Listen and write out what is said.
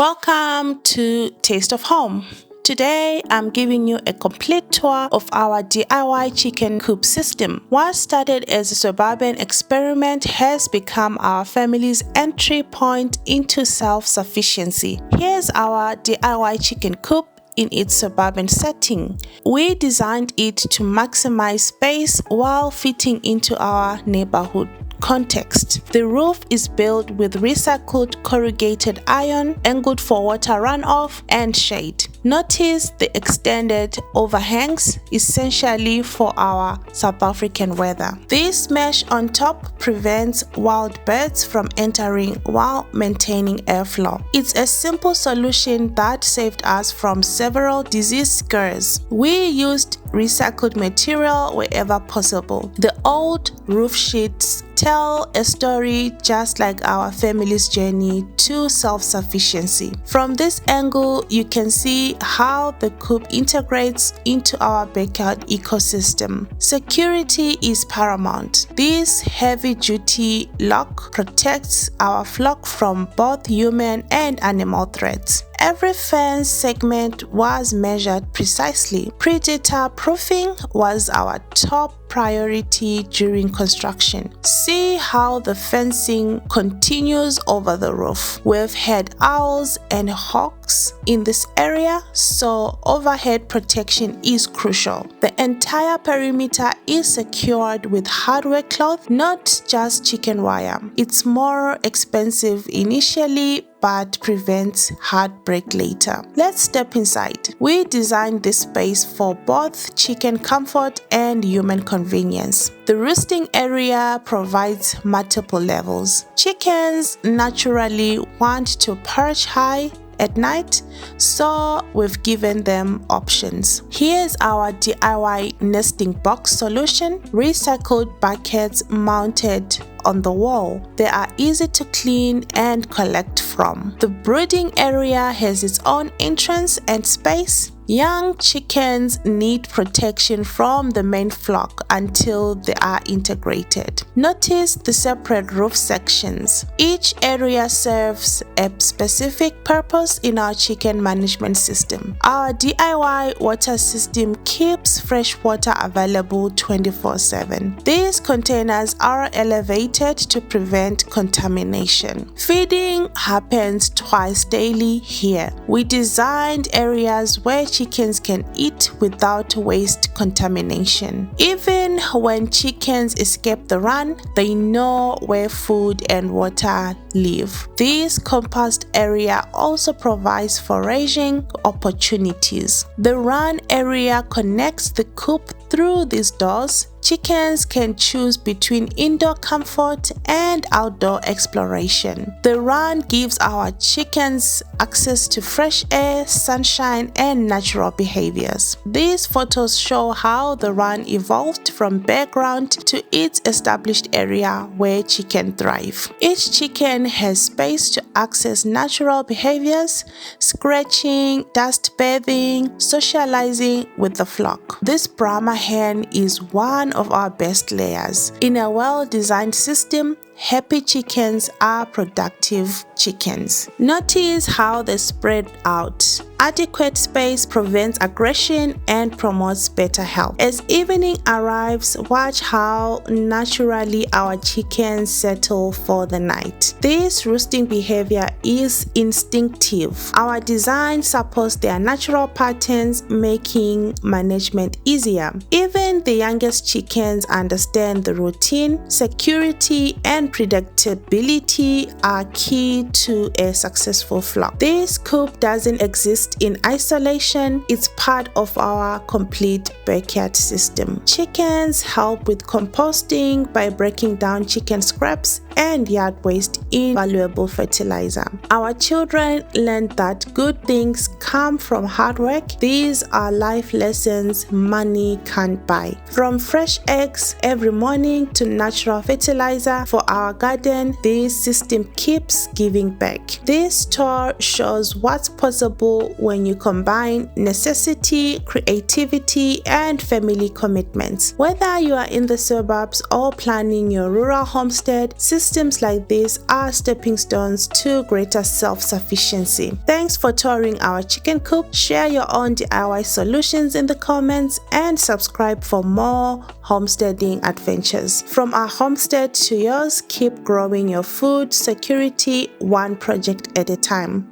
Welcome to Taste of Home. Today, I'm giving you a complete tour of our DIY chicken coop system. What started as a suburban experiment has become our family's entry point into self-sufficiency. Here's our DIY chicken coop in its suburban setting. We designed it to maximize space while fitting into our neighborhood context. The roof is built with recycled corrugated iron, angled for water runoff and shade. Notice the extended overhangs, essentially for our South African weather. This mesh on top prevents wild birds from entering while maintaining airflow. It's a simple solution that saved us from several disease scares. We used recycled material wherever possible. The old roof sheets tell a story just like our family's journey to self-sufficiency. From this angle, you can see how the coop integrates into our backyard ecosystem. Security is paramount. This heavy-duty lock protects our flock from both human and animal threats. Every fence segment was measured precisely. Predator proofing was our top priority during construction. See how the fencing continues over the roof. We've had owls and hawks in this area, so overhead protection is crucial. The entire perimeter is secured with hardware cloth, not just chicken wire. It's more expensive initially, but prevents heartbreak later. Let's step inside. We designed this space for both chicken comfort and human convenience. The roosting area provides multiple levels. Chickens naturally want to perch high at night, so we've given them options. Here's our DIY nesting box solution. Recycled buckets mounted on the wall. They are easy to clean and collect from. The brooding area has its own entrance and space. Young chickens need protection from the main flock until they are integrated. Notice the separate roof sections. Each area serves a specific purpose in our chicken management system. Our DIY water system keeps fresh water available 24/7. These containers are elevated to prevent contamination. Feeding happens twice daily here. We designed areas where chickens can eat without waste contamination. Even when chickens escape the run, they know where food and water live. This compost area also provides foraging opportunities. The run area connects the coop through these doors. Chickens can choose between indoor comfort and outdoor exploration. The run gives our chickens access to fresh air, sunshine, and natural behaviors. These photos show how the run evolved from background to its established area where chickens thrive. Each chicken has space to access natural behaviors, scratching, dust bathing, socializing with the flock. This Brahma hen is one of our best layers. In a well-designed system, happy chickens are productive chickens. Notice how they spread out. Adequate space prevents aggression and promotes better health. As evening arrives, watch how naturally our chickens settle for the night. This roosting behavior is instinctive. Our design supports their natural patterns, making management easier. Even the youngest chickens understand the routine. Security and predictability are key to a successful flock. This coop doesn't exist in isolation. It's part of our complete backyard system. Chickens help with composting by breaking down chicken scraps and yard waste in valuable fertilizer. Our children learned that good things come from hard work. These are life lessons money can't buy. From fresh eggs every morning to natural fertilizer for our garden, this system keeps giving back. This tour shows what's possible when you combine necessity, creativity, and family commitments. Whether you are in the suburbs or planning your rural homestead, system systems like these are stepping stones to greater self-sufficiency. Thanks for touring our chicken coop. Share your own DIY solutions in the comments and subscribe for more homesteading adventures. From our homestead to yours, keep growing your food security one project at a time.